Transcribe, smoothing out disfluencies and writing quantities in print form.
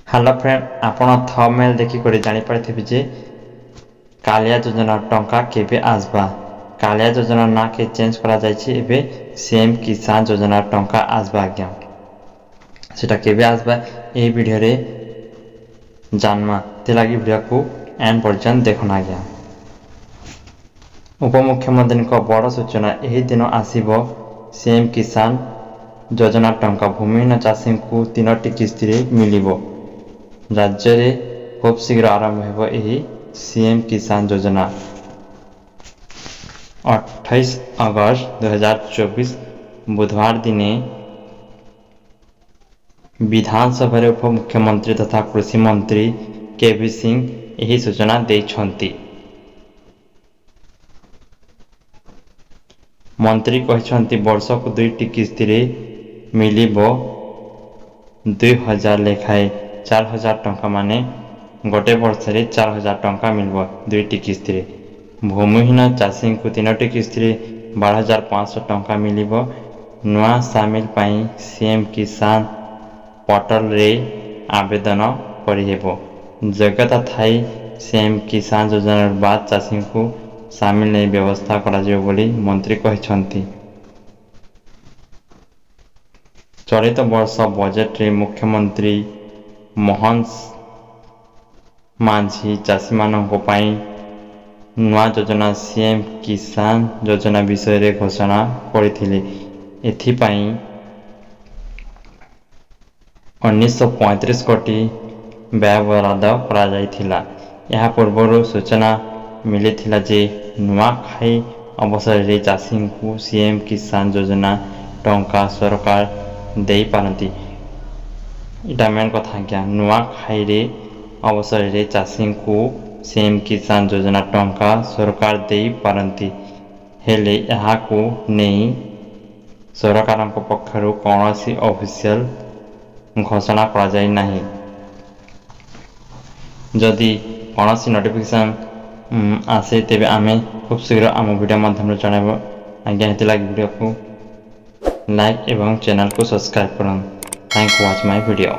Hello friend, आपण thumbnail देखि कर जानि पारथिबे जे कालिया योजना टंका केबे आसबा। कालिया योजना ना के चेंज करा जाय छै, एबे सीएम किसान योजना टंका आसबा आज्ञा। सेटा केबे आसबा ए वीडियो रे जानमा ते लागि वीडियो को एंड पर्यंत देखना आज्ञा। उपमुख्यमंत्री को बड़ सूचना, एही दिन आसीबो सीएम किसान योजना टंका। भूमिहीन चाषी को 3टी किस्ती रे मिलिबो। राज्य रे खूब शीघ्र आरंभ हेबो एही सीएम किसान योजना। 28 अगस्त 2024 बुधवार दिने विधानसभा रे उपमुख्यमंत्री तथा कृषि मंत्री केबी सिंह एही सूचना दैछंती। मंत्री कहछंती वर्ष को 2टी किस्ती रे मिलिबो 2000 लेखाए 4000 टंका, माने गोटे वर्ष रे 4000 टंका मिलबो 2टी किस्ती रे। भूमिहीन चाषी को 3टी किस्ती रे 12500 टंका मिलिबो। नुआ सामिल पाई सीएम किसान पोर्टल रे आवेदन करिहेबो। योग्यता थाई सीएम किसान योजना बाद चाषी को सामिल नहीं व्यवस्था करा जियो बोली मंत्री कहछंती। चलित वर्ष बजेट रे मुख्यमंत्री मोहन माझी चाषी मानक पाई नुआ योजना सीएम किसान योजना विषय रे घोषणा करथिले। एथि पाई 1935 कोटी व्यय बराद करा जायथिला। यह पूर्व सूचना मिलिथिला जे नुआ खाई अवसर रे चाषी को सीएम किसान योजना टंका सरकार दे पारंती। इटा मेन कथा क्या, नुआ खाई रे अवसर रे चाषी को सीएम किसान योजना टंका सरकार दे पारंती। हेले यहा को नहीं सरकार को पक्षरु कौनसी ऑफिशियल घोषणा करा जाय नाही। जदि कौनसी नोटिफिकेशन आसे तेबे आमे खूब शीघ्र आम वीडियो माध्यम रे जणाबो आज्ञा। हेति लागि वीडियो को लाइक एवं चैनल को सब्सक्राइब करन। Thank you watch my video.